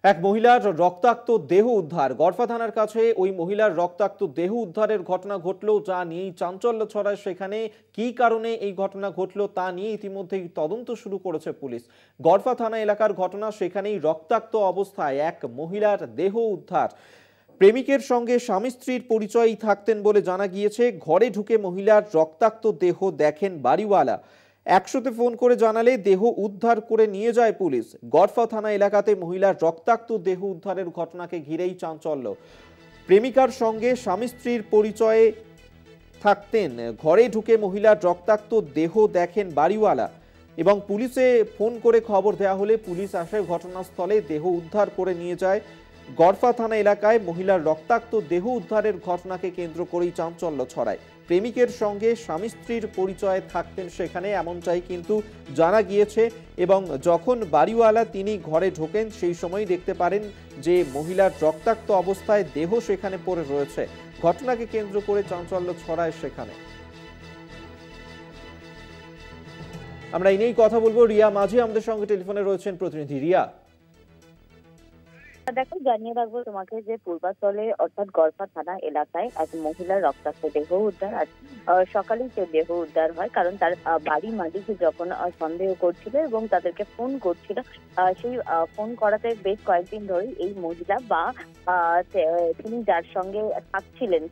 এক মহিলার রক্তাক্ত দেহ উদ্ধার। গড়ফা থানার কাছে ওই মহিলার রক্তাক্ত দেহ উদ্ধারের ঘটনা ঘটলো, যা নিয়েই চাঞ্চল্য ছড়ায় সেখানে। কি কারণে এই ঘটনা ঘটলো তা নিয়ে ইতিমধ্যেই তদন্ত শুরু করেছে পুলিশ। গড়ফা থানা এলাকার ঘটনা, সেখানেই রক্তাক্ত অবস্থায় এক মহিলার দেহ উদ্ধার। প্রেমিকের সঙ্গে স্বামী স্ত্রীর পরিচয়ই থাকতেন বলে জানা গিয়েছে। ঘরে ঢুকে মহিলার রক্তাক্ত দেহ দেখেন বাড়িওয়ালা। 100-তে ফোন করে জানালে দেহ উদ্ধার করে নিয়ে যায় পুলিশ। গড়ফা থানা এলাকাতে মহিলার রক্তাক্ত দেহ উদ্ধারের ঘটনাকে ঘিরেই চাঞ্চল্য। প্রেমিকার সঙ্গে স্বামী স্ত্রীর পরিচয়ে থাকতেন। ঘরে ঢুকে মহিলার রক্তাক্ত দেহ দেখেন বাড়িওয়ালা এবং পুলিশে ফোন করে খবর দেওয়া হলে পুলিশ আসে ঘটনাস্থলে। দেহ উদ্ধার করে নিয়ে যায়। গড়ফা থানা এলাকায় মহিলার রক্তাক্ত দেহ উদ্ধারের ঘটনাকে কেন্দ্র করেই চাঞ্চল্য ছড়ায়। প্রেমিকের সঙ্গে স্বামী স্ত্রীর পরিচয়ে থাকতেন সেখানে, এমনটাই কিন্তু জানা গিয়েছে। এবং যখন বাড়িওয়ালা তিনি ঘরে ঢোকেন সেই সময় দেখতে পারেন যে মহিলার রক্তাক্ত অবস্থায় দেহ সেখানে পড়ে রয়েছে। ঘটনাকে কেন্দ্র করে চাঞ্চল্য ছড়ায় সেখানে। আমরা এই নিয়েই কথা বলবো। রিয়া মাঝি আমাদের সঙ্গে টেলিফোনে রয়েছেন প্রতিনিধি। রিয়া, দেখো, জানিয়ে রাখবো তোমাকে যে পূর্বাচলে অর্থাৎ গড়ফা থানা এলাকায় এক মহিলার রক্তাক্ত দেহ উদ্ধার। আজ সকালেই সে দেহ উদ্ধার হয়, কারণ তার বাড়ি মালিক যখন সন্দেহ করছিল এবং তাদেরকে ফোন করছিল, সেই ফোন করাতে বেশ কয়েকদিন ধরেই এই মহিলা বা তিনি যার সঙ্গে থাকছিলেন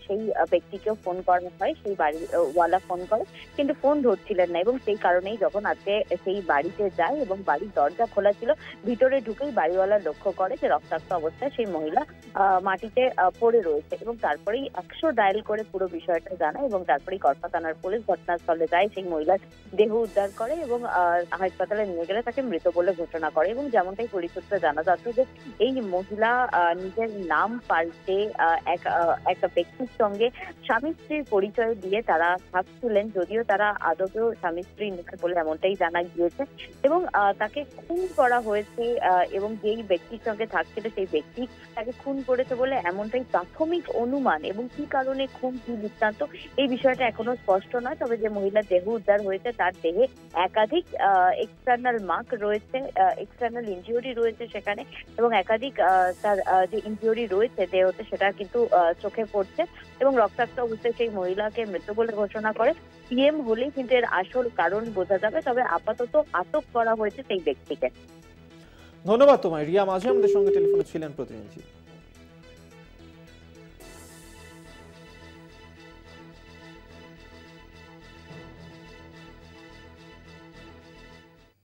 সেই ব্যক্তিকেও ফোন করা হয়। সেই বাড়িওয়ালা ফোন করে, কিন্তু ফোন ধরছিলেন না এবং সেই কারণেই যখন আজকে সেই বাড়িতে যায় এবং বাড়ির দরজা খোলা ছিল, ভিতরে ঢুকেই বাড়িওয়ালা লক্ষ্য করে যে রক্তাক্ত অবস্থায় সেই মহিলা মাটিতে পড়ে রয়েছে এবং তারপরেই 100 ডায়াল করে পুরো বিষয়টা জানায় এবং তারপরেই গড়ফা থানার পুলিশ ঘটনাস্থলে যায়, সেই মহিলার দেহ উদ্ধার করে এবং হাসপাতালে নিয়ে গেলে তাকে মৃত বলে ঘোষণা করে। এবং যেমনটাই পুলিশ সূত্রে জানা যাচ্ছে যে এই মহিলা নিজের নাম পাল্টে এক ব্যক্তির সঙ্গে স্বামী স্ত্রীর পরিচয় দিয়ে তারা থাকছিলেন, যদিও তারা আদতেও স্বামী স্ত্রী নয় বলে এমনটাই জানা গিয়েছে। এবং তাকে খুন করা হয়েছে এবং যেই ব্যক্তির সঙ্গে থাকছিল সেই ব্যক্তি তাকে খুন করেছে বলে এমনটাই প্রাথমিক অনুমান। এবং কি কারণে খুন, কি বৃত্তান্ত, এই বিষয়টা এখনো স্পষ্ট নয়। তবে যে মহিলার দেহ উদ্ধার হয়েছে তার দেহে একাধিক এক্সটার্নাল মার্ক রয়েছে, এক্সটার্নাল ইনজিউরি রয়েছে সেখানে, এবং একাধিক তার যে ইনজিউরি রয়েছে দেহতে সেটা কিন্তু চোখে পড়ছে এবং রক্তাক্ত অবস্থায় সেই মহিলাকে মৃত বলে ঘোষণা করে। পিএম হলেই কিন্তু এর আসল কারণ বোঝা যাবে। তবে আপাতত আটক করা হয়েছে সেই ব্যক্তিকে। ধন্যবাদ তোমায় রিয়া মাঝি আমাদের সঙ্গে টেলিফোনে ছিলেন প্রতিনিধি।